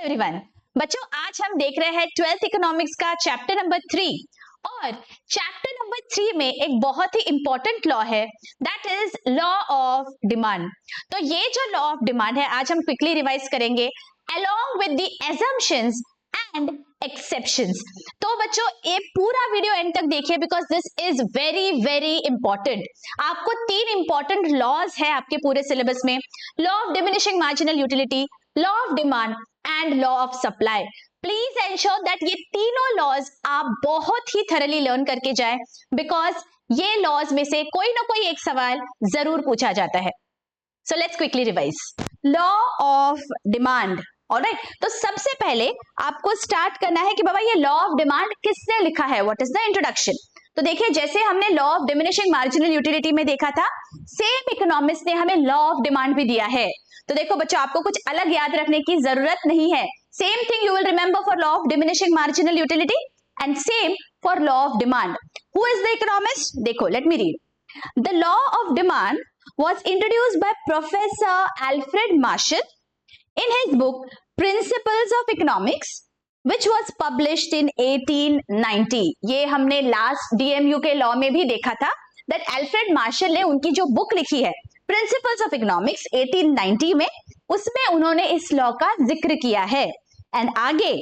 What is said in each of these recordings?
Everyone, बच्चों आज हम देख रहे हैं 12th इकोनॉमिक्स का चैप्टर नंबर 3 और चैप्टर नंबर 3 में एक बहुत ही इंपॉर्टेंट लॉ है, that is law of demand. तो ये जो लॉ ऑफ डिमांड है आज हम क्विकली रिवाइज करेंगे along with the assumptions and exceptions. तो बच्चों ये पूरा वीडियो एंड तक देखिए because this is very very important. आपको 3 इंपॉर्टेंट लॉज है आपके पूरे सिलेबस में, law of diminishing marginal utility, law of demand and law of supply. Please ensure that ये तीनों लॉज आप बहुत ही थरली लर्न करके जाएं बिकॉज ये लॉज में से कोई ना कोई एक सवाल जरूर पूछा जाता है। So let's quickly revise law of demand. Alright, तो सबसे पहले आपको स्टार्ट करना है कि बाबा ये लॉ ऑफ डिमांड किसने लिखा है, व्हाट इज द इंट्रोडक्शन। तो देखिए जैसे हमने law of diminishing marginal utility में देखा था, सेम इकोनॉमिक्स ने हमें लॉ ऑफ डिमांड भी दिया है। तो देखो बच्चों आपको कुछ अलग याद रखने की जरूरत नहीं है, same thing you will remember for law of diminishing marginal utility and same for law of demand. Who is the economist? देखो let me read. The law of demand was introduced by Professor Alfred Marshall in his book Principles of Economics, which was published in 1890। ये हमने last DMU के law में भी देखा था that Alfred Marshall ने उनकी जो बुक लिखी है Principles of Economics 1890 में, उसमें उन्होंने इस लॉ का जिक्र किया है। एंड आगे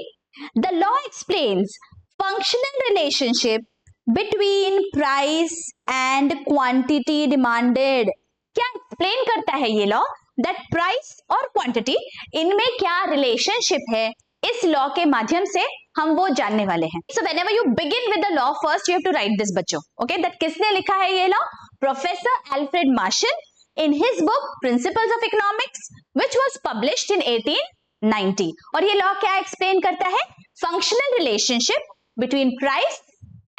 the law explains functional relationship between price and quantity demanded। क्या एक्सप्लेन करता है ये लॉ? दैट प्राइस और क्वांटिटी इनमें क्या रिलेशनशिप है, इस लॉ के माध्यम से हम वो जानने वाले हैं। So whenever you begin with the law first you have to write this बच्चों, ओके, दैट किसने लिखा है ये law? Professor Alfred Marshall in his book Principles of Economics which was published in 1890। और ये लॉ क्या एक्सप्लेन करता है? Functional relationship between price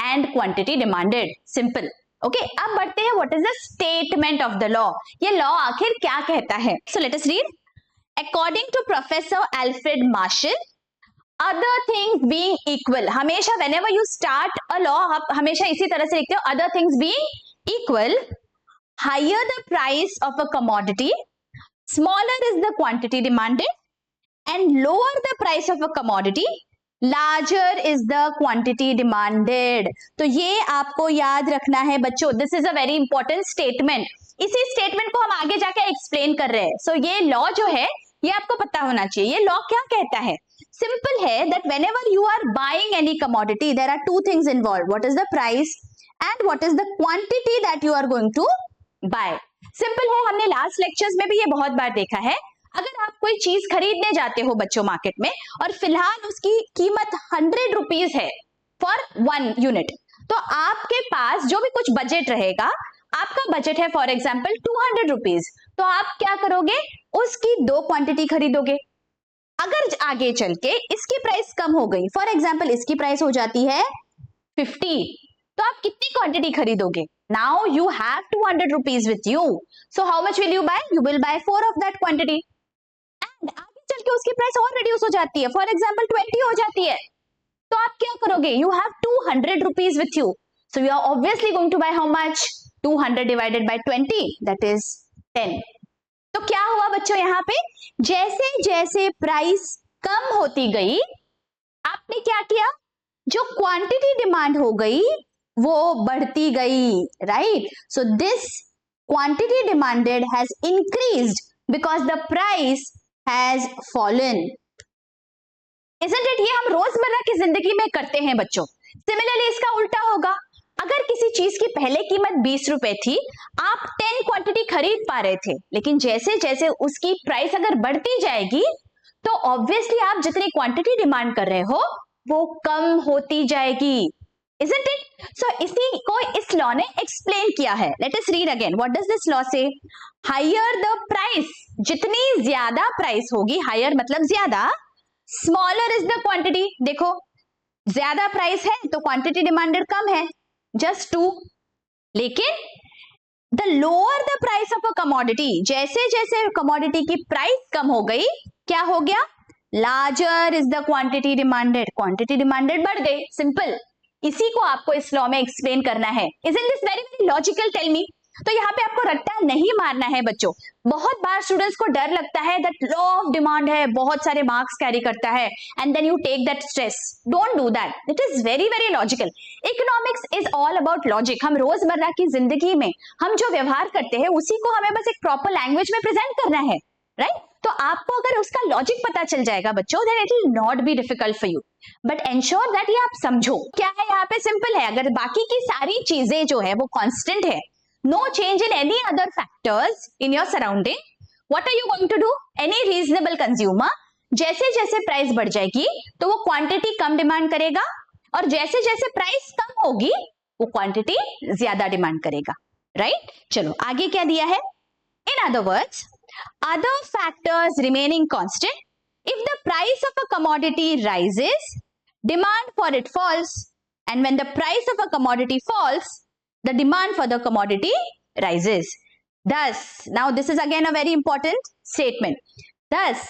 and quantity demanded. Simple. Okay, अब बढ़ते हैं what is the statement of the law. ये law आखिर क्या कहता है? So let us read. According to professor Alfred Marshall, other things being equal, हमेशा whenever you start a law आप हमेशा इसी तरह से लिखते हो, other things being equal, higher the price of a commodity, smaller is the quantity demanded and lower the price of a commodity, larger is the quantity demanded. तो ये आपको याद रखना है बच्चों, this is a very important statement. इसी statement को हम आगे जाके एक्सप्लेन कर रहे हैं। सो ये लॉ जो है ये आपको पता होना चाहिए। ये लॉ क्या कहता है? सिंपल है that whenever you are buying any commodity there are two things involve, what is the price and what is the quantity that you are going to buy. Simple है, हमने लास्ट लेक्चर्स में भी ये बहुत बार देखा है। अगर आप कोई चीज खरीदने जाते हो बच्चों मार्केट में और फिलहाल उसकी कीमत 100 रुपीज है फॉर 1 यूनिट, तो आपके पास जो भी कुछ बजट रहेगा, आपका बजट है फॉर एग्जांपल 200 रुपीज, तो आप क्या करोगे? उसकी 2 क्वांटिटी खरीदोगे। अगर आगे चल के इसकी प्राइस कम हो गई, फॉर एग्जांपल इसकी प्राइस हो जाती है 50, तो आप कितनी क्वांटिटी खरीदोगे? Now you have 200 rupees with you, so how much will you buy? You will buy 4 of that quantity। आगे चल के उसकी प्राइस और रिड्यूस हो जाती है, फॉर एग्जांपल 20 हो जाती है, तो आप क्या करोगे? You have 200 rupees with you, so you are obviously going to buy how much? 200 divided by 20, that is 10। तो क्या हुआ बच्चों यहाँ पे? जैसे जैसे प्राइस कम होती गई, आपने क्या किया? जो क्वांटिटी डिमांड हो गई वो बढ़ती गई, right? So this quantity demanded has increased because the price has fallen, isn't it? ये हम रोजमर्रा की जिंदगी में करते हैं बच्चों। सिमिलरली इसका उल्टा होगा, अगर किसी चीज की पहले कीमत 20 रुपए थी, आप 10 क्वांटिटी खरीद पा रहे थे, लेकिन जैसे जैसे उसकी प्राइस अगर बढ़ती जाएगी तो ऑब्वियसली आप जितनी क्वांटिटी डिमांड कर रहे हो वो कम होती जाएगी, isn't it? So इसी को इस लॉ ने एक्सप्लेन किया है। Let us read again. What does this law say? Higher the price, जितनी ज्यादा प्राइस होगी, हायर मतलब ज्यादा, स्मॉलर इज द क्वांटिटी। देखो ज्यादा प्राइस है तो क्वांटिटी डिमांडेड कम है, जस्ट 2। लेकिन the lower the price of a commodity, जैसे जैसे कमोडिटी की प्राइस कम हो गई, क्या हो गया? Larger is the quantity demanded, quantity demanded बढ़ गई। सिंपल, इसी को आपको इस लॉ में एक्सप्लेन करना है। Isn't this very very logical? Tell me, तो यहाँ पे आपको रट्टा नहीं मारना है बच्चों। बहुत बार स्टूडेंट्स को डर लगता है दैट लॉ ऑफ डिमांड है, बहुत सारे मार्क्स कैरी करता है, and then you take that stress. Don't do that, it is very very logical. Economics is all about logic. हम रोजमर्रा की जिंदगी में हम जो व्यवहार करते हैं उसी को हमें बस एक प्रॉपर लैंग्वेज में प्रेजेंट करना है, राइट? तो आपको अगर उसका लॉजिक पता चल जाएगा बच्चों, then it will not be difficult for you, but ensure that ये आप समझो। क्या है यहाँ पे? सिंपल है, अगर बाकी की सारी चीजें जो है वो कांस्टेंट है, no change in any other factors in your surrounding, what are you going to do? Any reasonable consumer, जैसे जैसे प्राइस बढ़ जाएगी तो वो क्वांटिटी कम डिमांड करेगा, और जैसे जैसे प्राइस कम होगी वो क्वांटिटी ज्यादा डिमांड करेगा, राइट? चलो आगे क्या दिया है? In other words, other factors remaining constant, if the price of a commodity rises, demand for it falls, and when the price of a commodity falls, the demand for the commodity rises. Thus, now this is again a very important statement. Thus,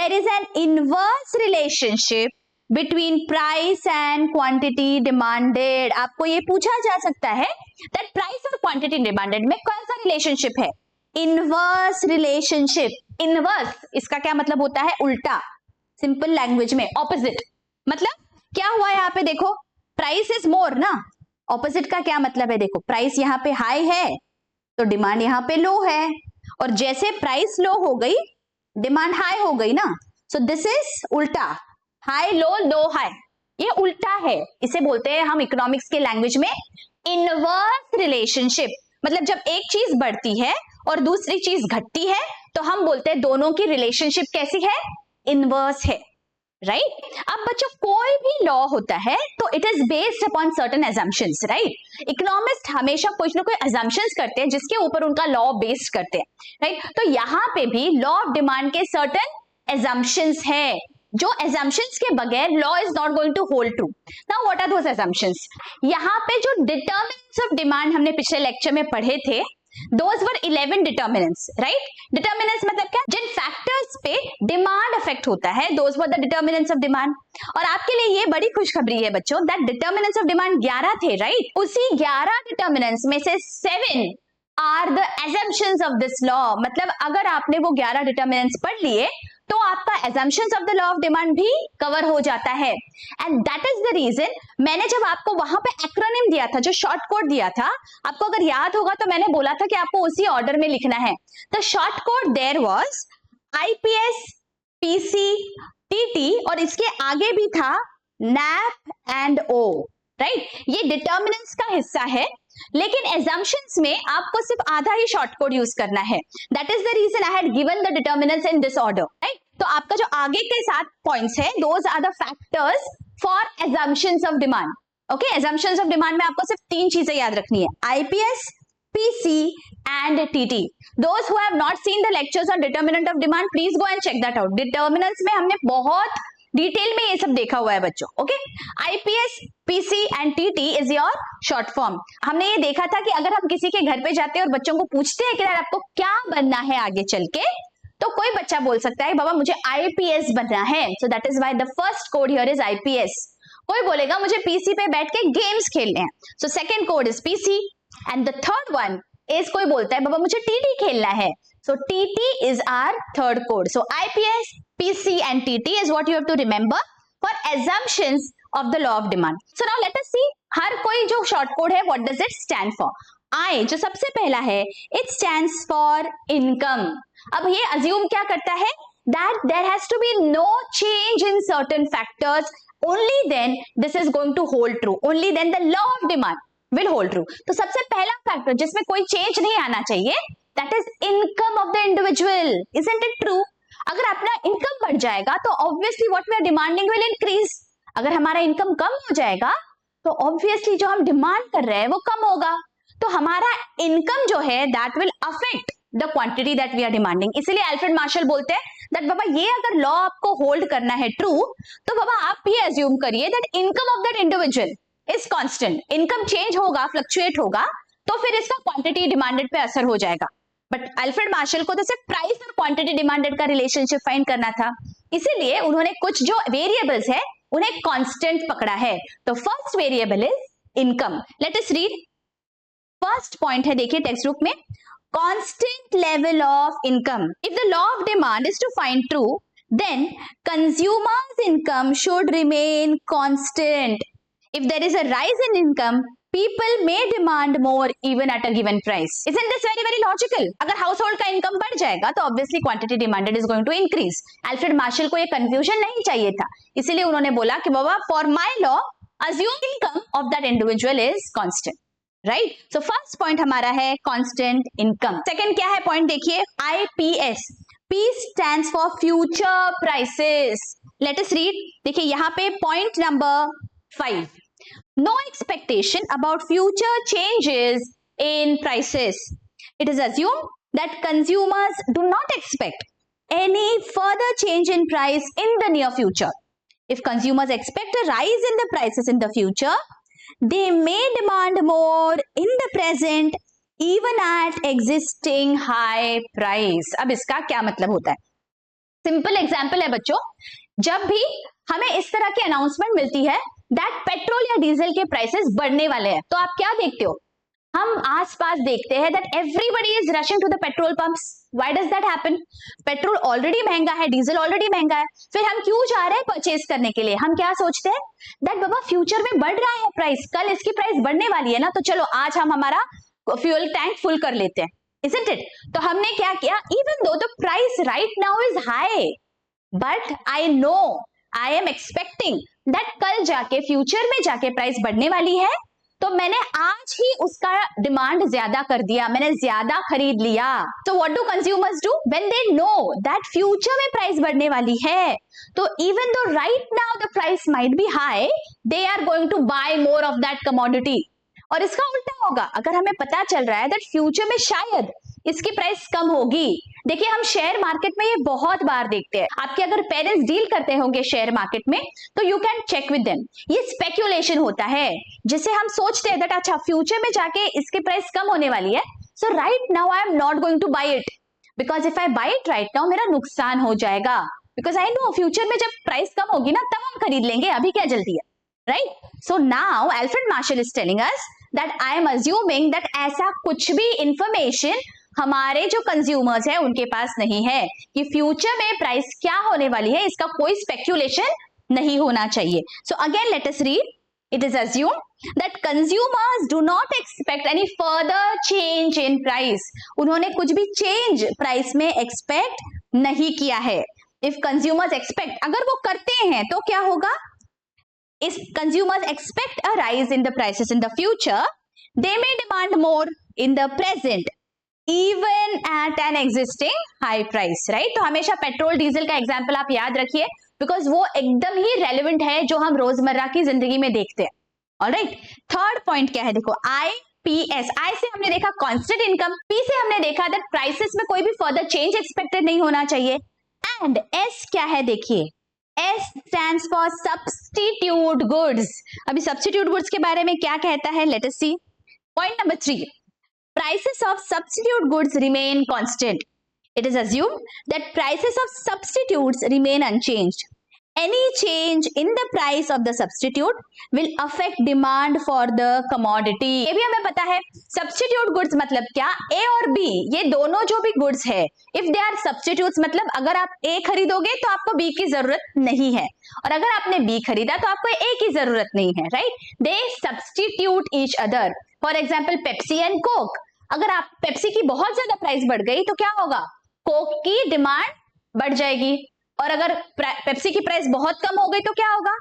there is an inverse relationship between price and quantity demanded. आपको ये पूछा जा सकता है that price और quantity demanded में कौन सा relationship है? Inverse relationship. इनवर्स इसका क्या मतलब होता है? उल्टा। सिंपल लैंग्वेज में ऑपोजिट। मतलब क्या हुआ यहाँ पे? देखो, प्राइस इज मोर ना, ऑपोजिट का क्या मतलब है? देखो, प्राइस यहाँ पे हाई है तो डिमांड यहाँ पे लो है, और जैसे प्राइस लो हो गई डिमांड हाई हो गई ना, सो दिस इज उल्टा। हाई लो, लो हाई, ये उल्टा है। इसे बोलते हैं हम इकोनॉमिक्स के लैंग्वेज में इनवर्स रिलेशनशिप। मतलब जब एक चीज बढ़ती है और दूसरी चीज घटती है तो हम बोलते हैं दोनों की रिलेशनशिप कैसी है? इनवर्स है, राइट? अब बच्चों कोई भी लॉ होता है तो it is based upon certain assumptions, right? Economist हमेशा कुछ ना कोई assumptions करते हैं जिसके ऊपर उनका लॉ बेस्ड करते हैं, राइट? तो यहाँ पे भी लॉ ऑफ डिमांड के सर्टेन assumptions है, जो assumptions के बगैर law is not going to hold true. Now what are those assumptions? यहाँ पे जो डिटर्मिनेंट्स ऑफ डिमांड हमने पिछले लेक्चर में पढ़े थे, those were 11 determinants, right? Determinants मतलब क्या? जिन फैक्टर्स पे डिमांड अफेक्ट होता है, those were the determinants of demand. और आपके लिए ये बड़ी खुशखबरी है बच्चों, that determinants of demand 11 थे, right? उसी 11 determinants में से 7 are the assumptions of this law. मतलब अगर आपने वो 11 determinants पढ़ लिए तो आपका assumptions of the law of demand भी कवर हो जाता है। And that is the reason मैंने जब आपको वहां पे एक्रोनिम दिया था, जो शॉर्ट कोड दिया था, आपको अगर याद होगा तो मैंने बोला था कि आपको उसी ऑर्डर में लिखना है। तो short code there was IPS, PC, TT, और इसके आगे भी था NAP and O, राइट? ये डिटर्मिनेंट्स का हिस्सा है, लेकिन assumptions में आपको सिर्फ आधा ही शॉर्ट कोड यूज करना है। That is the reason I had given the determinants in this order, right? तो आपका जो आगे के 7 पॉइंट्स है, those are the factors for assumptions of demand. Okay, assumptions of demand में आपको सिर्फ 3 चीजें याद रखनी है, IPS, PC and TT. Those who have not seen the lectures on determinant of demand, please go and check that out. Determinants में हमने बहुत डिटेल में ये सब देखा हुआ है बच्चों। Okay, IPS, PC and TT is your short form. हमने ये देखा था कि अगर हम किसी के घर पे जाते हैं और बच्चों को पूछते हैं कि यार आपको क्या बनना है आगे चल के, तो कोई बच्चा बोल सकता है बाबा मुझे IPS बनना है, so that is why the first code here is IPS. कोई बोलेगा मुझे PC पे बैठ के गेम्स खेलने हैं, so second code is PC, and the third one is कोई बोलता है बाबा मुझे TT खेलना है, so TT is our third code. So IPS, PC and TT is what you have to remember for assumptions of the law of demand. So now let us see हर कोई जो short code है what does it stand for? I जो सबसे पहला है it stands for income. अब ये assume क्या करता है that there has to be no change in certain factors, only then this is going to hold true, only then the law of demand will hold true. तो सबसे पहला factor जिसमें कोई चेंज नहीं आना चाहिए that is income of the individual. Isn't it true? अगर अपना इनकम बढ़ जाएगा तो obviously what we are demanding will increase. अगर हमारा इनकम कम हो जाएगा तो ऑब्वियसली जो हम डिमांड कर रहे हैं वो कम होगा, तो हमारा इनकम जो है that will affect the quantity that we are demanding. इसीलिए अल्फ्रेड मार्शल बोलते हैं दैट बाबा ये अगर लॉ आपको होल्ड करना है ट्रू, तो बाबा आप ये अज्यूम करिए that income of that individual is constant. Income change होगा, फ्लक्चुएट होगा, तो फिर इसका क्वांटिटी डिमांडेड पे असर हो जाएगा। बट अल्फ्रेड मार्शल को तो सिर्फ प्राइस और क्वांटिटी डिमांडेड का रिलेशनशिप फाइंड करना था, इसीलिए उन्होंने कुछ जो वेरिएबल्स है उन्हें कांस्टेंट पकड़ा है। तो first variable is income. Late us read first point है, देखिए टेक्स्ट बुक में, constant level of income. If the law of demand is to find true, then consumers' income should remain constant. If there is a rise in income, people may demand more even at a given price. Isn't this very very logical? अगर household का income बढ़ जाएगा तो obviously quantity demanded is going to increase. Alfred Marshall को ये confusion नहीं चाहिए था, इसीलिए उन्होंने बोला कि बाबा for my law, assume income of that individual is constant. Right, so first point हमारा है कांस्टेंट इनकम. सेकंड क्या है पॉइंट, देखिए IPS. P stands for future prices. Let us read. देखिए यहाँ पे point number 5. No expectation about future changes in prices. It is assumed that consumers do not expect any further change in price in the near future. If consumers expect a rise in the prices in the future, they may demand more in the present even at existing high price. अब इसका क्या मतलब होता है? Simple example है बच्चों, जब भी हमें इस तरह की अनाउंसमेंट मिलती है दैट पेट्रोल या डीजल के प्राइसेस बढ़ने वाले हैं, तो आप क्या देखते हो? हम आसपास देखते हैं that everybody is rushing to the petrol pumps. Why does that happen? Petrol already महंगा है, डीजल ऑलरेडी महंगा है, फिर हम क्यों जा रहे हैं परचेज करने के लिए? हम क्या सोचते हैं दैट बाबा फ्यूचर में बढ़ रहा है प्राइस, कल इसकी प्राइस बढ़ने वाली है ना, तो चलो आज हम हमारा फ्यूल टैंक फुल कर लेते हैं. Isn't it? तो हमने क्या किया, even though the price right now is high, but I know, I am expecting that कल जाके फ्यूचर में जाके प्राइस बढ़ने वाली है, तो मैंने आज ही उसका डिमांड ज्यादा कर दिया, मैंने ज्यादा खरीद लिया. तो what do consumers do when they know that future में प्राइस बढ़ने वाली है? तो even though right now the price might be high, they are going to buy more of that commodity. और इसका उल्टा होगा, अगर हमें पता चल रहा है दैट फ्यूचर में शायद इसकी प्राइस कम होगी. देखिए हम शेयर मार्केट में ये बहुत बार देखते हैं, आपके अगर पेरेंट्स डील करते होंगे शेयर मार्केट में तो you can check with them. ये स्पेक्यूलेशन होता है, जिसे हम सोचते हैं दैट अच्छा फ्यूचर में जाके इसकी प्राइस कम होने वाली है, so right now I am not going to buy it, because if I buy it right now मेरा नुकसान हो जाएगा, बिकॉज आई नो फ्यूचर में जब प्राइस कम होगी ना तब हम खरीद लेंगे, अभी क्या जल्दी है, right? So now Alfred Marshall is telling us that I am assuming that ऐसा कुछ भी इंफॉर्मेशन हमारे जो कंज्यूमर्स है उनके पास नहीं है कि फ्यूचर में प्राइस क्या होने वाली है, इसका कोई स्पेक्यूलेशन नहीं होना चाहिए. So again let us read. It is assumed that consumers do not expect any further change in price. उन्होंने कुछ भी चेंज प्राइस में एक्सपेक्ट नहीं किया है. इफ कंज्यूमर्स एक्सपेक्ट, अगर वो करते हैं तो क्या होगा? If consumers expect a rise in the prices in the future, they may demand more in the present, even at an existing high price, right? तो हमेशा पेट्रोल डीजल का एग्जाम्पल आप याद रखिए, बिकॉज वो एकदम ही रेलिवेंट है जो हम रोजमर्रा की जिंदगी में देखते हैं. ऑलराइट, थर्ड पॉइंट क्या है, देखो IPS. I से हमने देखा कांस्टेंट इनकम, P से हमने देखा दैट प्राइसेस में कोई भी फर्दर चेंज एक्सपेक्टेड नहीं होना चाहिए, एंड S क्या है, देखिए S stands for substitute goods. अभी substitute goods के बारे में क्या कहता है, let us see. Point number 3. Prices of substitute goods remain constant. It is assumed that prices of substitutes remain unchanged. Any change in the price of the substitute will affect demand for the commodity. ये भी हमें पता है. Substitute goods मतलब क्या? A और B ये दोनों जो भी goods है, if they are substitutes मतलब अगर आप A खरीदोगे तो आपको B की जरूरत नहीं है, और अगर आपने B खरीदा तो आपको A की जरूरत नहीं है, right? They substitute each other. For example, Pepsi and Coke. अगर आप पेप्सी की बहुत ज्यादा प्राइस बढ़ गई तो क्या होगा? कोक की डिमांड बढ़ जाएगी, और अगर पेप्सी की प्राइस बहुत कम हो गई तो क्या होगा?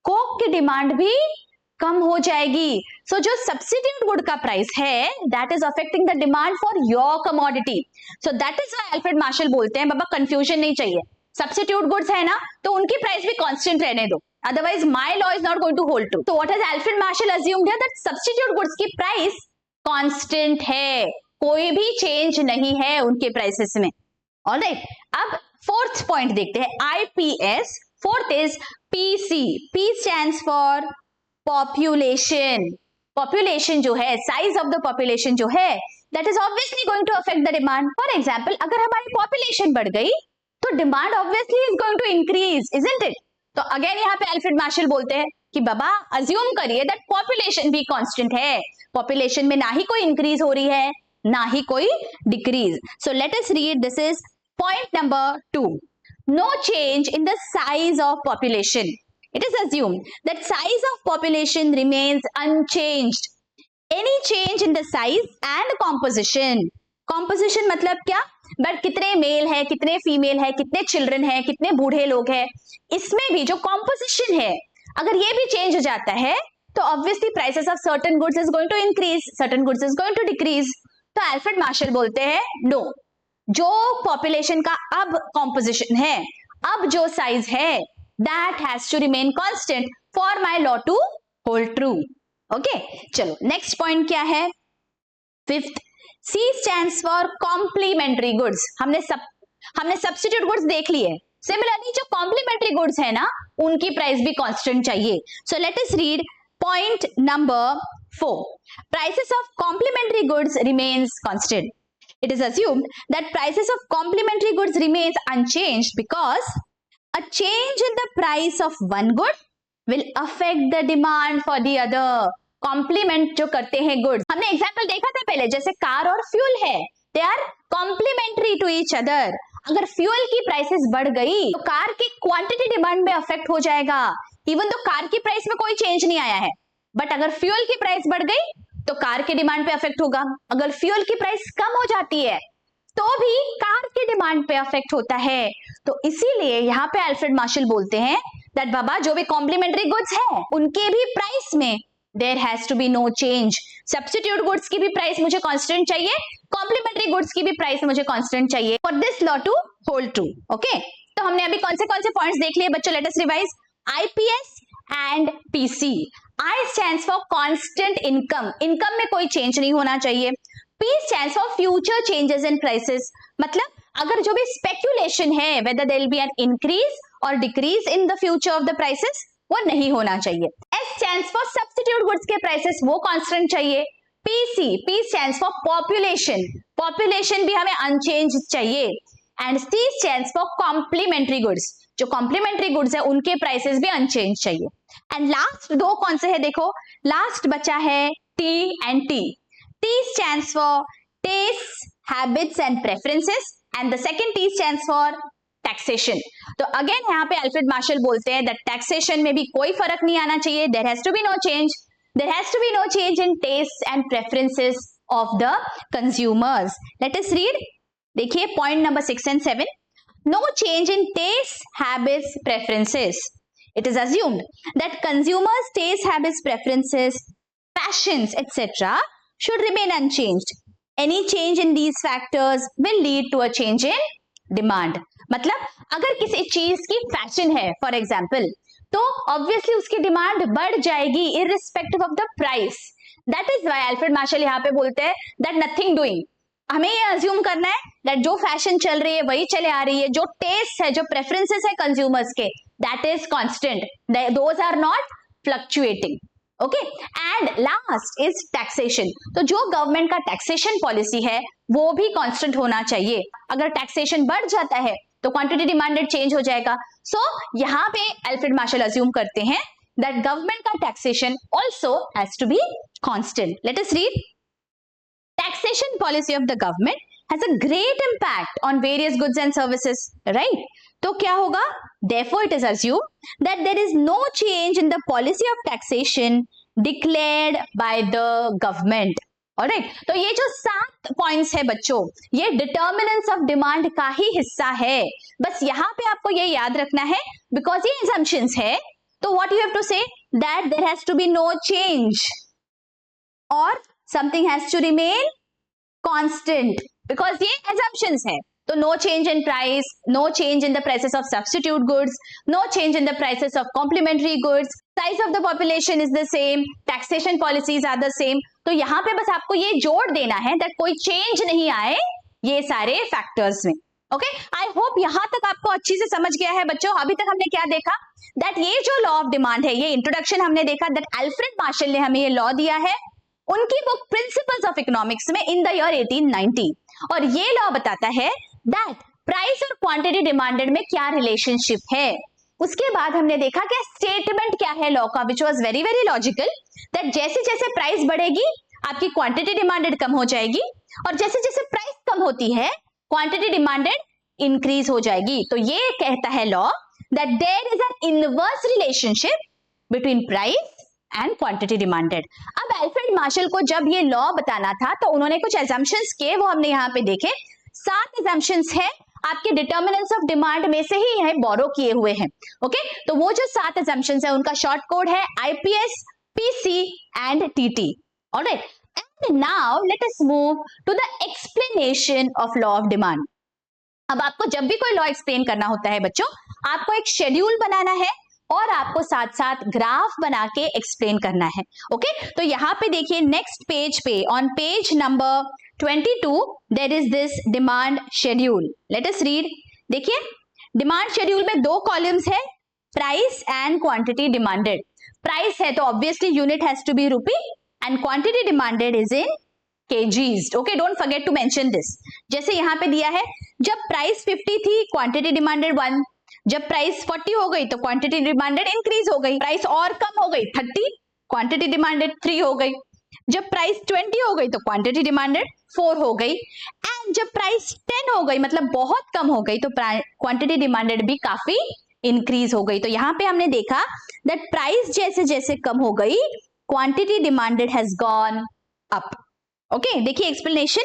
कोक की डिमांड भी कम हो जाएगी. सो जो सब्स्टिट्यूट गुड का प्राइस है that is affecting the demand for your commodity. So that is why Alfred Marshall बोलते हैं बाबा कंफ्यूजन नहीं चाहिए, सब्स्टिट्यूट गुड्स है ना तो उनकी प्राइस भी कांस्टेंट रहने दो, otherwise my law is not going to hold true. So what has Alfred Marshall assumed here? That substitute goods की प्राइस कांस्टेंट है, कोई भी चेंज नहीं है उनके प्राइसेस में. ऑलराइट, अब फोर्थ पॉइंट देखते हैं IPS. Fourth is PC. P stands for population. Population जो है, साइज ऑफ द पॉपुलेशन जो है that is obviously going to affect the demand. For example अगर हमारी पॉपुलेशन बढ़ गई तो demand obviously is going to increase, isn't it? तो अगेन यहाँ पे अल्फ्रेड मार्शल बोलते हैं कि बाबा अज्यूम करिए दैट पॉपुलेशन भी कांस्टेंट है, पॉपुलेशन में ना ही कोई इंक्रीज हो रही है ना ही कोई decrease. So let us read, this is point number 2. No change in the size of population. It is assumed that size of population remains unchanged. Any change in the size and composition. Composition मतलब क्या? But कितने mail है, कितने female है, कितने children है, कितने बूढ़े लोग हैं, इसमें भी जो कॉम्पोजिशन है अगर ये भी चेंज हो जाता है तो obviously prices of certain goods is going to increase, certain goods is going to decrease. तो अल्फ्रेड मार्शल बोलते हैं नो, जो पॉपुलेशन का अब कॉम्पोजिशन है, अब जो साइज है, that has to remain constant for my law to hold true. Okay, चलो नेक्स्ट पॉइंट क्या है? 5th, C stands for complementary goods. हमने सब्स्टिट्यूट गुड्स देख लिए. सिमिलरली जो कॉम्प्लीमेंट्री गुड्स है ना, उनकी प्राइस भी कांस्टेंट चाहिए. सो let us read point number 4. Prices of complementary goods remains constant. It is assumed that prices of complementary goods remains unchanged because a change in the price of one good will affect the demand for the other. Complement जो करते हैं goods, हमने example देखा था पहले, जैसे car और fuel है, they are complementary to each other. अगर फ्यूल की प्राइसेस बढ़ गई तो कार की क्वांटिटी डिमांड में अफेक्ट हो जाएगा. इवन तो कार की प्राइस में कोई चेंज नहीं आया है, बट अगर फ्यूल की प्राइस बढ़ गई तो कार के डिमांड पे अफेक्ट होगा. अगर फ्यूल की प्राइस कम हो जाती है तो भी कार के डिमांड पे अफेक्ट होता है. तो इसीलिए यहाँ पे अल्फ्रेड मार्शल बोलते हैं दैट बाबा जो भी कॉम्प्लीमेंट्री गुड्स है उनके भी प्राइस में there has to be no change. Substitute goods की भी प्राइस मुझे कांस्टेंट चाहिए, कॉम्प्लीमेंट्री गुड्स की भी प्राइस मुझे कांस्टेंट चाहिए for this law to hold true. Okay, तो हमने अभी कौन से पॉइंट्स देख लिए बच्चों? Let us revise. IPS and PC. I stands for constant income, income में कोई चेंज नहीं होना चाहिए. P stands for future changes in prices. मतलब अगर जो भी speculation है whether there will be an increase or decrease in the future of the prices, वो नहीं होना चाहिए. S stands for substitute goods के prices, वो constant चाहिए. P stands for population, population भी हमें unchanged चाहिए. And C stands for complementary goods, जो complementary goods है उनके prices भी unchanged चाहिए. And last दो कौन से है देखो, last बचा है T and T. T stands for tastes, habits and preferences and the second T stands for taxation. तो अगेन यहाँ पे अल्फ्रेड मार्शल बोलते हैं that taxation में भी कोई फर्क नहीं आना चाहिए. There has to be no change. There has to be no change in tastes and preferences of the consumers. Let us read. देखिए point number 6 and 7. No change in tastes, habits, preferences. It is assumed that consumers' tastes, habits, preferences, fashions, etc. should remain unchanged. Any change in these factors will lead to a change in demand. मतलब अगर किसी चीज की fashion है for example, तो obviously उसकी demand बढ़ जाएगी irrespective of the price. That is why Alfred Marshall यहाँ पे बोलते हैं दैट नथिंग डूइंग. हमें ये अज्यूम करना है दैट जो फैशन चल रही है वही चले आ रही है, जो टेस्ट है, जो प्रेफरेंसेस है कंज्यूमर्स के, that is constant, those are not fluctuating. Okay, and last is taxation. तो जो गवर्नमेंट का टैक्सेशन पॉलिसी है वो भी कांस्टेंट होना चाहिए. अगर टैक्सेशन बढ़ जाता है तो क्वांटिटी डिमांडेड चेंज हो जाएगा. सो यहाँ पे अल्फ्रेड मार्शल अज्यूम करते हैं दैट गवर्नमेंट का taxation also has to be constant. Let us read. Taxation policy of the government has a great impact on various goods and services, right? तो क्या होगा? Therefore, it is assumed that there is no change in the policy of taxation declared by the government. Alright? तो ये जो 7 points है बच्चों, ये determinants of demand का ही हिस्सा है. बस यहाँ पे आपको ये याद रखना है बिकॉज ये assumptions है. तो what you have to say that there has to be no change or something has to remain constant because ये assumptions है. तो no change in price, no change in the prices of substitute goods, no change in the prices of complementary goods, size of the population is the same, taxation policies are the same. तो यहाँ पे बस आपको ये जोड़ देना है that कोई change नहीं आए ये सारे factors में. ओके, आई होप यहाँ तक आपको अच्छी से समझ गया है बच्चों. अभी तक हमने क्या देखा दैट ये जो लॉ ऑफ डिमांड है, ये इंट्रोडक्शन हमने देखा दैट अल्फ्रेड मार्शल ने हमें ये लॉ दिया है उनकी बुक प्रिंसिपल्स ऑफ इकोनॉमिक्स में इन द ईयर 1890. और ये लॉ बताता है दैट प्राइस और क्वांटिटी डिमांडेड में क्या रिलेशनशिप है. उसके बाद हमने देखा कि स्टेटमेंट क्या है लॉ का, which was very very logical, that जैसे जैसे प्राइस बढ़ेगी आपकी क्वांटिटी डिमांडेड कम हो जाएगी, और जैसे जैसे प्राइस कम होती है क्वांटिटी डिमांडेड इंक्रीज हो जाएगी। तो ये कहता है law that there is an inverse relationship between price and quantity demanded. अब अल्फ्रेड मार्शल को जब ये लॉ बताना था तो उन्होंने कुछ एजम्पशंस किए, वो हमने यहाँ पे देखे। 7 एजम्पशंस है, आपके डिटर्मिनेंट्स ऑफ डिमांड में से ही है बोरो किए हुए हैं। ओके, तो वो जो 7 एजम्पशंस है उनका शॉर्ट कोड है IPS, PC and TT। Alright, and now let us move to the explanation of law of demand. अब आपको जब भी कोई लॉ एक्सप्लेन करना होता है बच्चों, आपको एक शेड्यूल बनाना है और आपको साथ साथ ग्राफ बना के एक्सप्लेन करना है। ओके, तो यहाँ पे देखिए नेक्स्ट पेज पे, on page number 22 there is this demand schedule. Let us read. देखिए डिमांड शेड्यूल में 2 कॉलम्स है, price and quantity demanded. Price है तो obviously unit has to be rupee and quantity demanded is in kgs। Okay, don't forget to mention this. जैसे यहाँ पे दिया है, जब प्राइस 50 थी क्वांटिटी डिमांडेड 1, जब प्राइस 40 हो गई तो क्वांटिटी डिमांडेड इंक्रीज हो गई, प्राइस और कम हो गई 30, क्वांटिटी डिमांडेड 3 हो गई, जब प्राइस 20 हो गई तो क्वांटिटी डिमांडेड 4 हो गई, एंड जब प्राइस 10 हो गई मतलब बहुत कम हो गई तो क्वांटिटी डिमांडेड भी काफी इंक्रीज हो गई। तो यहाँ पे हमने देखा दैट प्राइस जैसे जैसे कम हो गई quantity demanded has gone up. Okay, देखिए explanation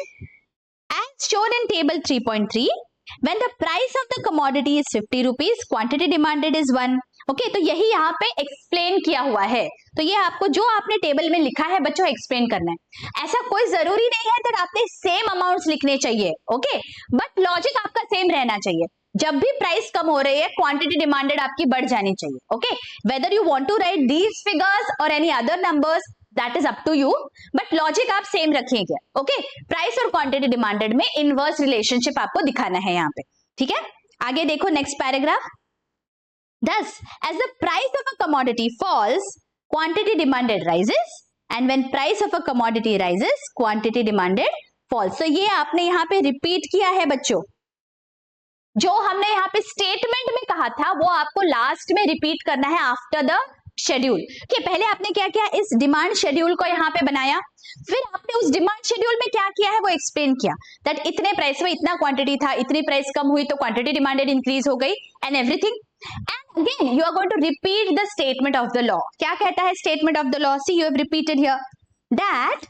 as shown in table 3.3, when the price of the commodity is 50 rupees, quantity demanded is 1। Okay, तो यही यहाँ पे एक्सप्लेन किया हुआ है। तो ये आपको जो आपने टेबल में लिखा है बच्चों एक्सप्लेन करना है। ऐसा कोई जरूरी नहीं है दैट आपने सेम अमाउंट्स लिखने चाहिए, ओके, बट लॉजिक आपका सेम रहना चाहिए। जब भी प्राइस कम हो रही है क्वांटिटी डिमांडेड आपकी बढ़ जानी चाहिए। Okay, whether you want to write these figures और any other numbers that is up to you, but logic आप सेम रखिएगा। ओके, प्राइस और क्वांटिटी डिमांडेड में इनवर्स रिलेशनशिप आपको दिखाना है यहाँ पे। ठीक है, आगे देखो next paragraph. Thus, as the price of a commodity falls, quantity demanded rises, and when price of a commodity rises, quantity demanded falls। तो ये आपने यहाँ पे रिपीट किया है बच्चों, जो हमने यहाँ पे स्टेटमेंट में कहा था वो आपको लास्ट में रिपीट करना है आफ्टर द शेड्यूल। कि पहले आपने क्या किया, इस डिमांड शेड्यूल को यहाँ पे बनाया, फिर आपने उस डिमांड शेड्यूल में क्या किया है वो एक्सप्लेन किया दैट इतने प्राइस में इतना क्वांटिटी था, इतनी प्राइस कम हुई तो क्वांटिटी डिमांडेड इंक्रीज हो गई and everything. And again, you are going to repeat the statement of the law. क्या कहता है statement of the law? See, you have repeated here that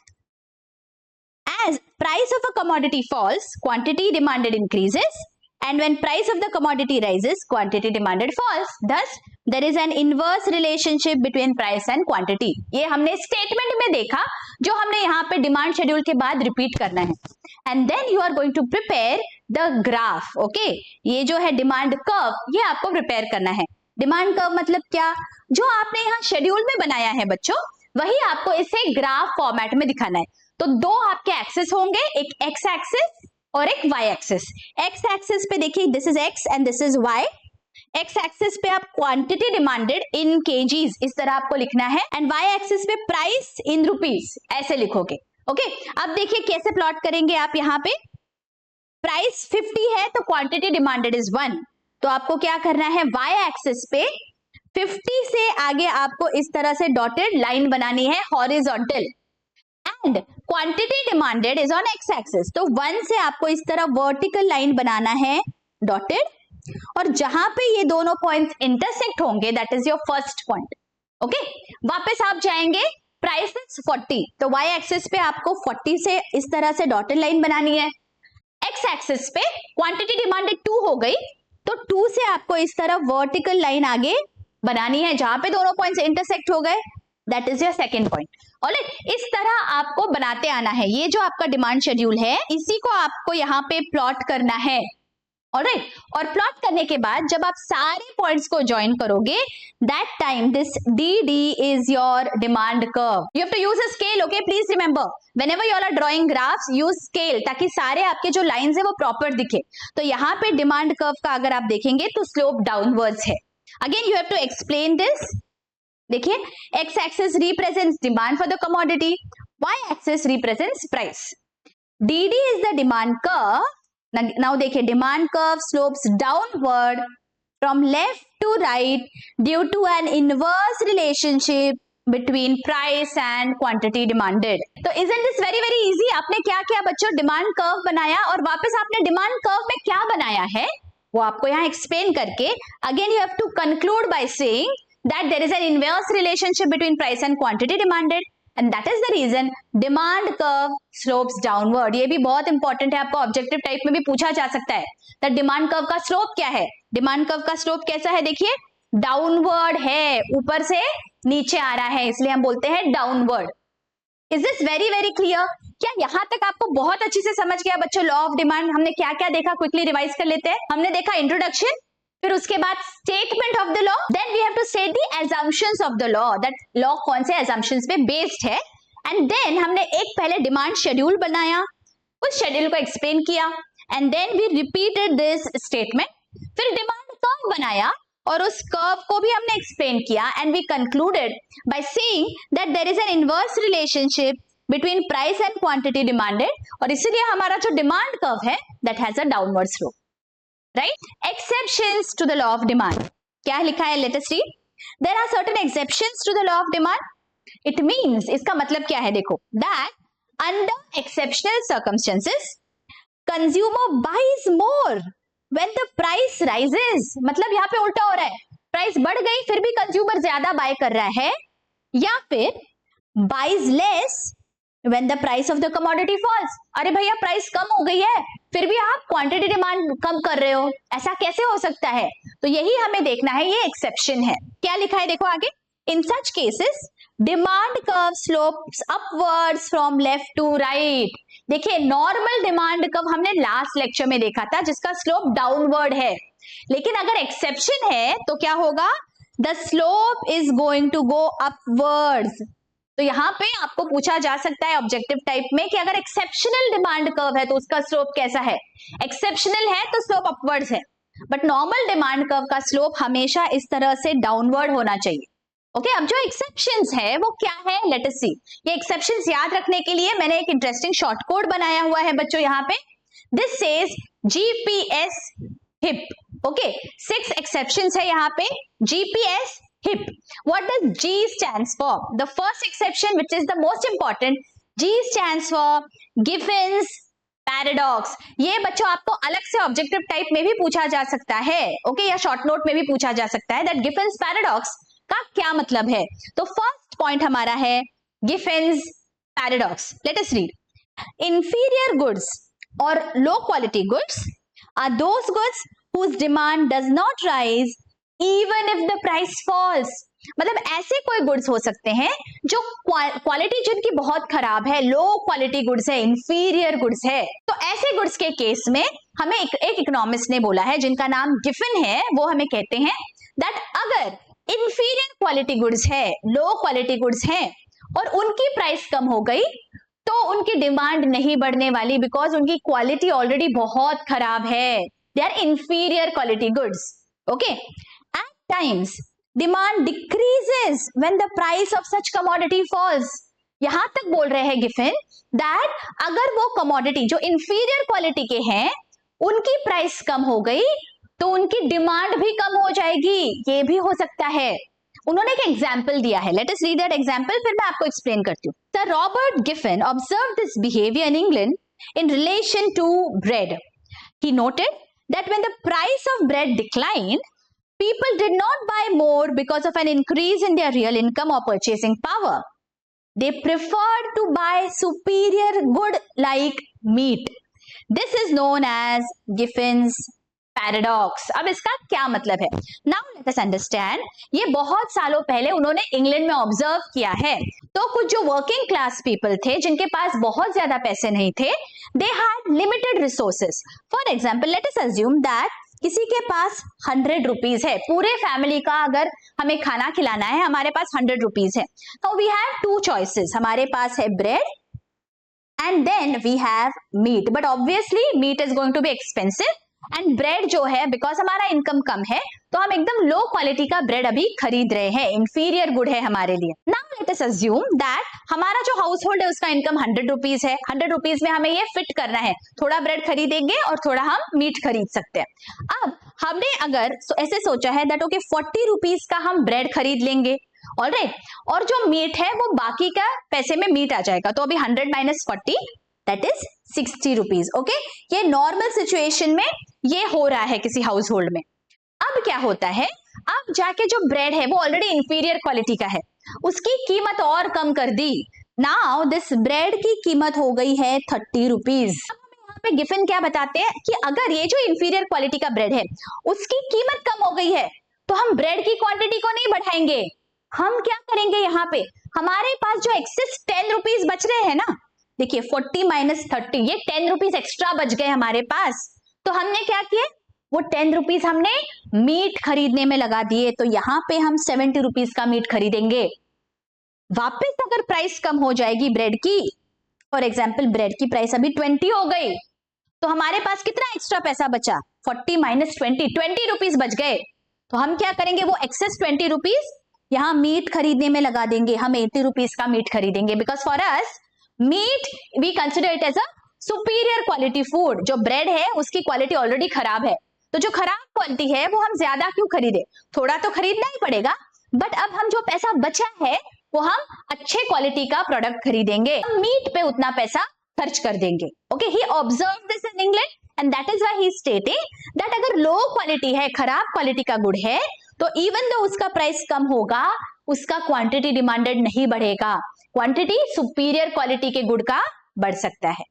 as price of a commodity falls, quantity demanded increases, and when price of the commodity rises, quantity demanded falls. Thus, there is an inverse relationship between price and quantity. ये हमने statement में देखा, जो हमने यहाँ पे demand schedule के बाद repeat करना है. And then you are going to prepare the graph. Okay, ये जो है demand curve, ये आपको prepare करना है. Demand curve मतलब क्या? जो आपने यहाँ schedule में बनाया है बच्चों, वही आपको इसे ग्राफ फॉर्मेट में दिखाना है। तो 2 आपके एक्सिस होंगे, एक एक्स एक्सिस और एक वाई एक्सिस। एक्स एक्सिस पे देखिए this is X and this is Y. X axis पे आप क्वांटिटी डिमांडेड इन केजीज इस तरह आपको लिखना है, एंड वाई एक्सिस पे प्राइस इन रुपीज ऐसे लिखोगे। ओके, अब देखिए कैसे प्लॉट करेंगे आप। यहाँ पे प्राइस 50 है तो क्वांटिटी डिमांडेड इज 1, तो आपको क्या करना है, वाई एक्सिस पे 50 से आगे आपको इस तरह से डॉटेड लाइन बनानी है horizontal, and quantity demanded is on x axis, तो 1 से आपको इस तरह वर्टिकल लाइन बनाना है डॉटेड, और जहां पे ये दोनों पॉइंट्स इंटरसेक्ट होंगे that is your first point. Okay, वापस आप जाएंगे, प्राइस इज 40, तो वाई एक्सिस पे आपको 40 से इस तरह से डॉटेड लाइन बनानी है। एक्स एक्सिस पे क्वांटिटी डिमांडेड 2 हो गई, तो 2 से आपको इस तरह वर्टिकल लाइन आगे बनानी है जहां पे दोनों पॉइंट्स इंटरसेक्ट हो गए, that is your second point. Alright, इस तरह आपको बनाते आना है। ये जो आपका डिमांड शेड्यूल है इसी को आपको यहाँ पे प्लॉट करना है। ऑलराइट, और प्लॉट करने के बाद जब आप सारे पॉइंट्स को ज्वाइन करोगे, that time this DD is your demand curve. You have to use a scale. Okay, please remember whenever you are drawing graphs use scale, ताकि सारे आपके जो लाइंस है वो प्रॉपर दिखे। तो यहाँ पे डिमांड कर्व का अगर आप देखेंगे तो स्लोप डाउनवर्ड्स है। Again you have to explain this. देखिए, X axis represents demand for the commodity, Y axis represents price. DD is the demand curve. Now देखिए, demand curve slopes downward from left to right due to an inverse relationship between price and quantity demanded. तो isn't this very very easy? आपने क्या किया बच्चों, demand curve बनाया और वापस आपने डिमांड कर्व में क्या बनाया है वो आपको यहाँ एक्सप्लेन करके again you have to conclude by saying that there is an inverse relationship between price and quantity demanded and that is the reason demand curve slopes downward. ये भी बहुत इंपॉर्टेंट है, आपको ऑब्जेक्टिव टाइप में भी पूछा जा सकता है that डिमांड कर्व का स्लोप क्या है. डिमांड कर्व का स्लोप कैसा है, देखिए डाउनवर्ड है, ऊपर से नीचे आ रहा है, इसलिए हम बोलते हैं downward. Is this very very clear? क्या यहाँ तक आपको बहुत अच्छी से समझ गया बच्चों लॉ ऑफ डिमांड? हमने क्या क्या देखा, क्विकली रिवाइज कर लेते हैं. हमने देखा इंट्रोडक्शन, फिर उसके बाद statement of the law, then we have to set the assumptions of the law, that law कौन से assumptions पे बेस्ड है, एंड देन हमने एक पहले डिमांड शेड्यूल बनाया, उस शेड्यूल को एक्सप्लेन किया, and then we repeated this statement, फिर डिमांड कर्व बनाया और उस कर्व को भी हमने एक्सप्लेन किया, and we concluded by saying that there is an inverse relationship between price and quantity demanded, और इसीलिए हमारा जो डिमांड कर्व है that has a downward slope. Right? Exceptions to the law of demand. क्या लिखा है? Let us read. There are certain exceptions to the law of demand. It means, इसका मतलब क्या है देखो, that under exceptional circumstances, consumer buys more when the price rises. मतलब यहाँ पे उल्टा हो रहा है, प्राइस बढ़ गई फिर भी कंज्यूमर ज्यादा बाय कर रहा है, या फिर buys less when the price of the commodity falls. अरे भैया प्राइस कम हो गई है फिर भी आप क्वांटिटी डिमांड कम कर रहे हो, ऐसा कैसे हो सकता है? तो यही हमें देखना है, ये एक्सेप्शन है. क्या लिखा है देखो आगे, in such cases demand curve slopes upwards from left to right. देखिए नॉर्मल डिमांड कर्व हमने लास्ट लेक्चर में देखा था जिसका स्लोप डाउनवर्ड है, लेकिन अगर एक्सेप्शन है तो क्या होगा, the slope is going to go upwards. तो यहाँ पे आपको पूछा जा सकता है ऑब्जेक्टिव टाइप में कि अगर एक्सेप्शनल डिमांड कर्व है तो उसका स्लोप कैसा है. एक्सेप्शनल है तो स्लोप अपवर्ड्स है, बट नॉर्मल डिमांड कर्व का स्लोप हमेशा इस तरह से डाउनवर्ड होना चाहिए. ओके, अब जो एक्सेप्शंस है वो क्या है, लेट अस सी. ये एक्सेप्शंस याद रखने के लिए मैंने एक इंटरेस्टिंग शॉर्ट कोड बनाया हुआ है बच्चों यहाँ पे. This says GPS HIP. Okay, 6 exceptions है यहाँ पे. GPS HIP. What does G stands for? The first exception, which is the most important, G stands for Giffen's paradox. ये बच्चों आपको अलग से ऑब्जेक्टिव टाइप में भी पूछा जा सकता है, ओके, या शॉर्ट नोट में भी पूछा जा सकता है. दैट गिफेंस पैराडॉक्स का क्या मतलब है? तो फर्स्ट पॉइंट हमारा है Giffen's paradox. Let us read. Inferior goods or low quality goods are those goods whose demand does not rise even if the price falls. मतलब ऐसे कोई गुड्स हो सकते हैं जो क्वालिटी जिनकी बहुत खराब है, लो क्वालिटी गुड्स है, इंफीरियर गुड्स है. तो ऐसे गुड्स के केस में हमें एक इकोनॉमिस्ट ने बोला है जिनका नाम गिफिन है, वो हमें कहते हैं दैट अगर इंफीरियर क्वालिटी गुड्स है, लो क्वालिटी गुड्स है और उनकी प्राइस कम हो गई तो उनकी डिमांड नहीं बढ़ने वाली, बिकॉज उनकी क्वालिटी ऑलरेडी बहुत खराब है. They are inferior quality goods. Okay, times demand decreases when the price of such commodity falls. यहां तक बोल रहे हैं गिफिन दैट अगर वो कमोडिटी जो इंफीरियर क्वालिटी के हैं उनकी प्राइस कम हो गई तो उनकी डिमांड भी कम हो जाएगी, ये भी हो सकता है. उन्होंने एक एग्जाम्पल दिया है, let us read that example, फिर मैं आपको एक्सप्लेन करती हूँ. Sir Robert Giffen observe this behaviour in England in relation to bread. He noted that when the price of bread declined, people did not buy more because of an increase in their real income or purchasing power. They preferred to buy superior good like meat. This is known as Giffen's paradox. अब इसका क्या मतलब है? Now let us understand. ये बहुत सालों पहले उन्होंने इंग्लैंड में ऑब्जर्व किया है. तो कुछ जो वर्किंग क्लास पीपल थे जिनके पास बहुत ज्यादा पैसे नहीं थे, they had limited resources. For example, let us assume that किसी के पास 100 रुपीज है, पूरे फैमिली का अगर हमें खाना खिलाना है, हमारे पास 100 रुपीज है, तो वी हैव 2 चॉइसेस. हमारे पास है bread and then we have meat, but obviously meat is going to be expensive and bread जो है, बिकॉज हमारा इनकम कम है तो हम एकदम लो क्वालिटी का ब्रेड अभी खरीद रहे हैं, इंफीरियर गुड है हमारे लिए। Now let us assume that हमारा जो हाउस होल्ड है उसका इनकम 100 रुपीज है, 100 रुपीज में हमें ये फिट करना है, थोड़ा ब्रेड खरीदेंगे और थोड़ा हम मीट खरीद सकते हैं। अब हमने अगर ऐसे सोचा है दैट ओके 40 रुपीज का हम ब्रेड खरीद लेंगे, ऑलराइट, और जो मीट है वो बाकी का पैसे में मीट आ जाएगा, तो अभी 100 minus 40 that is 60 rupees. Okay, ये नॉर्मल सिचुएशन में ये हो रहा है किसी हाउस होल्ड में। अब क्या होता है, अब जाके जो ब्रेड है वो ऑलरेडी इंफीरियर क्वालिटी का है, उसकी कीमत और कम कर दी। नाउ दिस ब्रेड की कीमत हो गई है 30 रुपीज। यहाँ पे गिफन क्या बताते हैं कि अगर ये जो इंफीरियर क्वालिटी का ब्रेड है उसकी कीमत कम हो गई है तो हम ब्रेड की क्वांटिटी को नहीं बढ़ाएंगे, हम क्या करेंगे, यहाँ पे हमारे पास जो एक्सेस 10 रुपीज बच रहे हैं ना, देखिए 40 माइनस 30, ये 10 रुपीज एक्स्ट्रा बच गए हमारे पास, तो हमने क्या किया, वो 10 रुपीज हमने मीट खरीदने में लगा दिए, तो यहाँ पे हम 70 रुपीज का मीट खरीदेंगे। वापस अगर प्राइस कम हो जाएगी ब्रेड की, फॉर एग्जाम्पल ब्रेड की प्राइस अभी 20 हो गई, तो हमारे पास कितना एक्स्ट्रा पैसा बचा, 40 माइनस 20 रुपीज बच गए, तो हम क्या करेंगे, वो एक्सेस 20 रुपीज यहाँ मीट खरीदने में लगा देंगे, हम 80 रुपीज का मीट खरीदेंगे, because for us meat we consider it as a superior quality food. जो ब्रेड है उसकी क्वालिटी ऑलरेडी खराब है, तो जो खराब क्वालिटी है वो हम ज्यादा क्यों खरीदे, थोड़ा तो खरीदना ही पड़ेगा, बट अब हम जो पैसा बचा है वो हम अच्छे क्वालिटी का प्रोडक्ट खरीदेंगे, हम मीट पे उतना पैसा खर्च कर देंगे। Okay, he observe this in England and that is why he is stating that अगर लो क्वालिटी है, खराब क्वालिटी का गुड है, तो इवन दो उसका प्राइस कम होगा, उसका क्वांटिटी डिमांडेड नहीं बढ़ेगा, क्वांटिटी सुपीरियर क्वालिटी के गुड का बढ़ सकता है।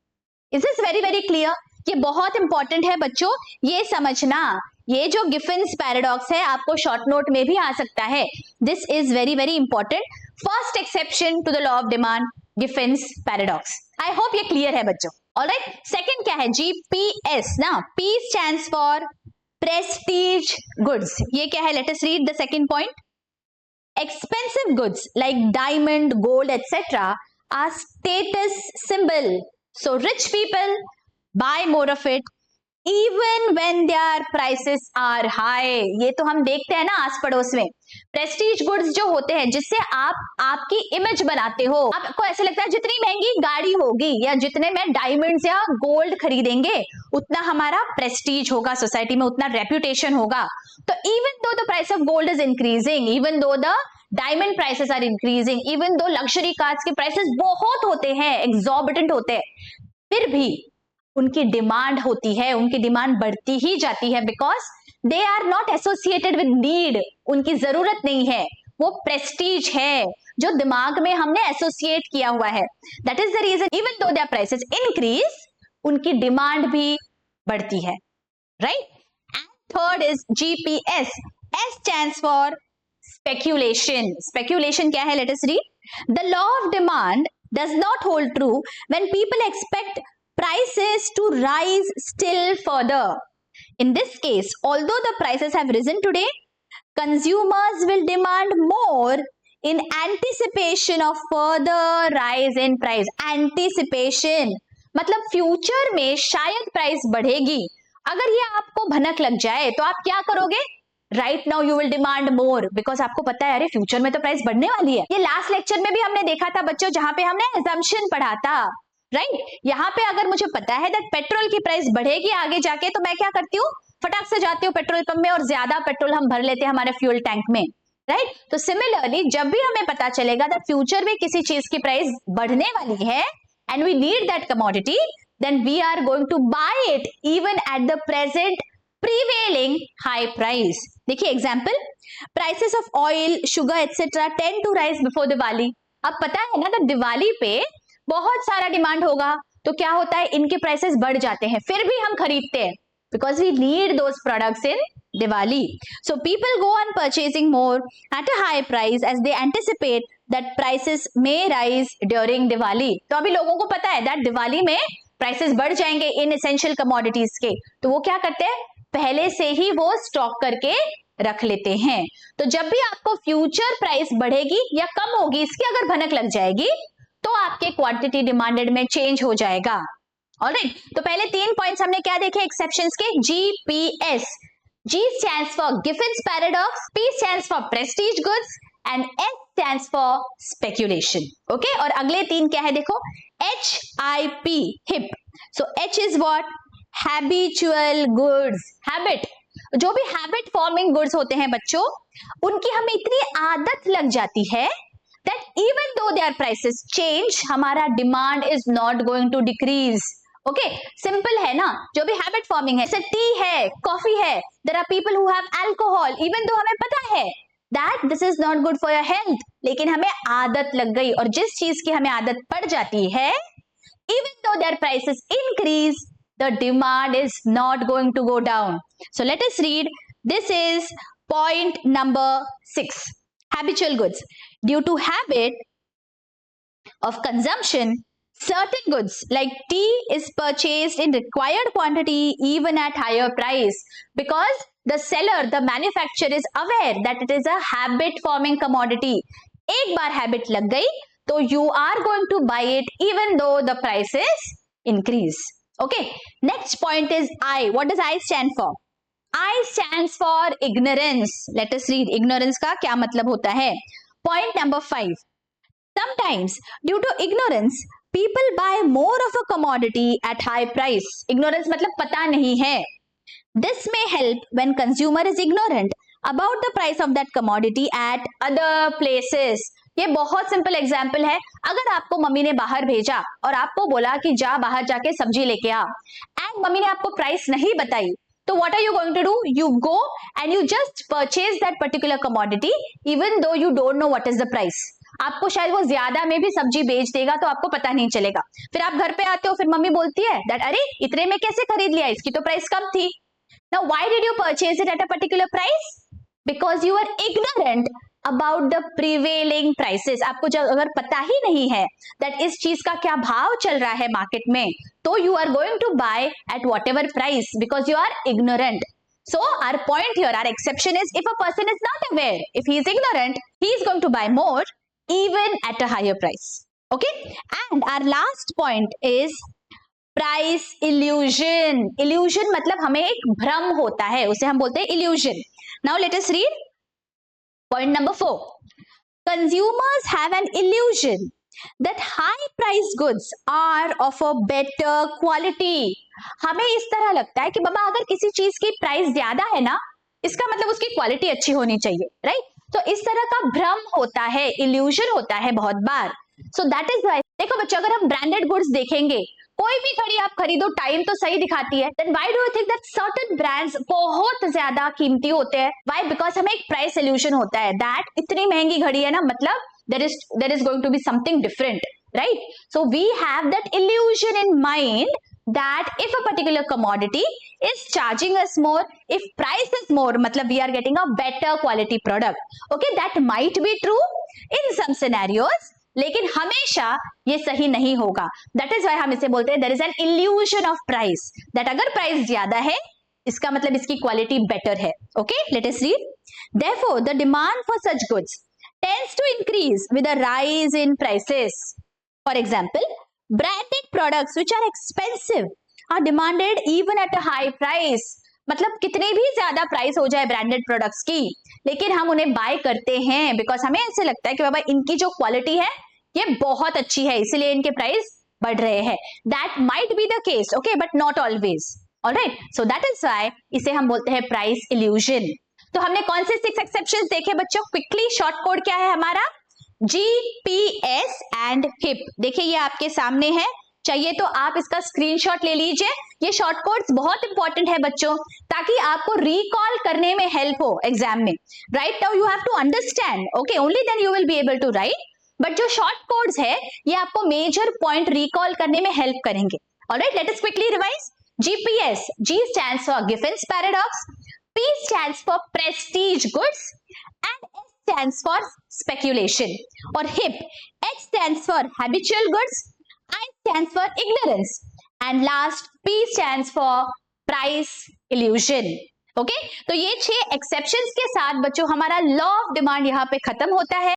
Is this very very clear? ये बहुत इंपॉर्टेंट है बच्चों, ये समझना, ये जो गिफिन्स पैराडॉक्स है आपको शॉर्ट नोट में भी आ सकता है, this is very very important, first exception to the law of demand, Giffen's paradox. I hope ये क्लियर है बच्चों। ऑलराइट, सेकंड क्या है, जीपीएस ना, P stands for prestige goods. ये क्या है, let us read the second point. Expensive goods like diamond, gold, etc. are status symbol. So rich people buy more of it even when their prices are high. ये तो हम देखते हैं ना आस पड़ोस में, प्रेस्टीज गुड्स जो होते हैं जिससे आप आपकी इमेज बनाते हो, आपको ऐसे लगता है जितनी महंगी गाड़ी होगी या जितने में डायमंड्स या गोल्ड खरीदेंगे उतना हमारा प्रेस्टीज होगा सोसाइटी में, उतना रेप्यूटेशन होगा। तो even though the price of gold is increasing, even though the diamond prices are increasing, even though luxury cars के prices बहुत होते हैं, exorbitant होते हैं, फिर भी उनकी डिमांड होती है, उनकी डिमांड बढ़ती ही जाती है, because they are not associated with need, उनकी जरूरत नहीं है, वो प्रेस्टीज है जो दिमाग में हमने एसोसिएट किया हुआ है, that is the reason even though their prices increase, उनकी डिमांड भी बढ़ती है, right. Third is GPS. S stands for speculation. Speculation क्या है? Let us read. The law of demand does not hold true when people expect prices to rise still further. In this case, although the prices have risen today, consumers will demand more in anticipation of further rise in price. Anticipation मतलब future में शायद price बढ़ेगी, अगर ये आपको भनक लग जाए तो आप क्या करोगे, right now you will demand more, because आपको पता है अरे फ्यूचर में तो प्राइस बढ़ने वाली है। ये लास्ट लेक्चर में भी हमने देखा था बच्चों, जहां पे हमने assumption पढ़ा था, राइट। यहाँ पे अगर मुझे पता है दैट पेट्रोल की प्राइस बढ़ेगी आगे जाके, तो मैं क्या करती हूँ, फटाक से जाती हूँ पेट्रोल पंप में और ज्यादा पेट्रोल हम भर लेते हैं हमारे फ्यूल टैंक में, राइट। तो सिमिलरली जब भी हमें पता चलेगा दैट फ्यूचर में किसी चीज की प्राइस बढ़ने वाली है and we need that commodity, then we are going to buy it even at the present prevailing high price. देखिए example, prices of oil, sugar etc. tend to rise before Diwali. अब पता है ना कि दिवाली पे बहुत सारा डिमांड होगा, तो क्या होता है, इनके प्राइसेस बढ़ जाते हैं, फिर भी हम खरीदते हैं because we need those products in Diwali. So people go on purchasing more at a high price as they anticipate that prices may rise during Diwali. तो अभी लोगों को पता है that दिवाली में प्राइसेस बढ़ जाएंगे इन एसेंशियल कमोडिटीज के, तो वो क्या करते हैं, पहले से ही वो स्टॉक करके रख लेते हैं। तो जब भी आपको फ्यूचर प्राइस बढ़ेगी या कम होगी इसकी अगर भनक लग जाएगी, तो आपके क्वांटिटी डिमांडेड में चेंज हो जाएगा, ऑलराइट, तो पहले 3 पॉइंट्स हमने क्या देखे एक्सेप्शंस के, GPS, G stands for Giffen's paradox, P stands for prestige goods and S stands for speculation. Okay, और अगले 3 क्या है देखो, HIP, HIP. So H is what? Habitual goods, habit. जो भी हैबिट फॉर्मिंग गुड्स होते हैं बच्चों, उनकी हमें इतनी आदत लग जाती है that even though their prices change, हमारा demand is not going to decrease. Okay, simple है ना, जो भी हैबिट फॉर्मिंग है, जैसे टी है, कॉफी है, there are people who have alcohol, even though हमें पता है that this is not good for your health, लेकिन हमें आदत लग गई, और जिस चीज की हमें आदत पड़ जाती है, even though their prices increase, the demand is not going to go down. So let us read. This is point number 6. Habitual goods. Due to habit of consumption, certain goods like tea is purchased in required quantity even at higher price because the seller, the manufacturer is aware that it is a habit forming commodity. एक बार habit लग गई तो you are going to buy it even though the prices increase. Okay, next point is I. What does I stand for? I stands for ignorance. Let us read. Ignorance का क्या मतलब होता है? Point number 5. Sometimes due to ignorance people buy more of a commodity at high price. Ignorance मतलब पता नहीं है. This may help when consumer is ignorant about the price of that commodity at other places. ये बहुत simple example है. अगर आपको mummy ने बाहर भेजा और आपको बोला कि जा बाहर जाके सब्जी लेके आ, एंड मम्मी ने आपको प्राइस नहीं बताई, तो what are you going to do? You go and you just purchase that particular commodity even though you don't know what is the price. आपको शायद वो ज्यादा में भी सब्जी बेच देगा तो आपको पता नहीं चलेगा. फिर आप घर पे आते हो, फिर मम्मी बोलती है दैट अरे इतने में कैसे खरीद लिया, इसकी तो प्राइस कम थी. Now why did you purchase it at a particular price? Because you are ignorant about the prevailing prices. आपको जब अगर पता ही नहीं है that इस चीज का क्या भाव चल रहा है मार्केट में, तो you are going to buy at whatever price because you are ignorant. So our point here, our exception is if a person is not aware, if he is ignorant, he is going to buy more even at a higher price. Okay, and our last point is price illusion. Illusion मतलब हमें एक भ्रम होता है, उसे हम बोलते हैं illusion. Now let us read point number 4. Consumers have an illusion that high price goods are of a better quality. हमें इस तरह लगता है कि बाबा अगर किसी चीज की प्राइस ज्यादा है ना, इसका मतलब उसकी क्वालिटी अच्छी होनी चाहिए, राइट? तो इस तरह का भ्रम होता है, इल्यूजन होता है बहुत बार. सो दैट इज व्हाई, देखो बच्चों, अगर हम ब्रांडेड गुड्स देखेंगे, कोई भी घड़ी आप खरीदो टाइम तो सही दिखाती है, then why do you think that certain brands बहुत ज्यादा कीमती होते हैं? व्हाई? बिकॉज हमें एक प्राइस इल्यूजन होता है दैट इतनी महंगी घड़ी है ना, मतलब there is going to be something different, right? So we have that illusion in mind that if a particular commodity is charging us more, if price is more, matlab we are getting a better quality product. Okay, that might be true in some scenarios, लेकिन हमेशा ये सही नहीं होगा. That is why हम इसे बोलते हैं there is an illusion of price, that अगर प्राइस ज्यादा है इसका मतलब इसकी क्वालिटी बेटर है. Okay, let us read. Therefore the demand for such goods tends to increase with a rise in prices. For example, branded products which are expensive are demanded even at a high price. मतलब कितने भी ज्यादा price हो जाए branded products की, लेकिन हम उन्हें बाय करते हैं बिकॉज हमें ऐसे लगता है कि बाबा इनकी जो क्वालिटी है ये बहुत अच्छी है, इसीलिए इनके प्राइस बढ़ रहे हैं. That might be the case, okay, but not always. Alright, so that is why इसे हम बोलते हैं प्राइस इल्यूजन. तो हमने कौन से 6 एक्सेप्शंस देखे बच्चों? क्विकली, शॉर्ट कोड क्या है हमारा? GPS and HIP. देखिए ये आपके सामने है, चाहिए तो आप इसका स्क्रीनशॉट ले लीजिए. ये शॉर्ट कोड्स बहुत इंपॉर्टेंट है बच्चों, ताकि आपको रिकॉल करने में हेल्प हो एग्जाम में. Right now you have to understand, okay, only then you will be able to write. But जो शॉर्ट कोड्स है ये आपको मेजर पॉइंट रिकॉल करने में हेल्प करेंगे. Alright, let us quickly revise. GPS, G stands for Giffen's paradox, P stands for prestige goods and S stands for speculation. और HIP, H stands for habitual goods, I stands for ignorance and last P stands for price illusion. Okay, तो ये 6 exceptions के साथ बच्चों हमारा law of demand यहाँ पे खत्म होता है.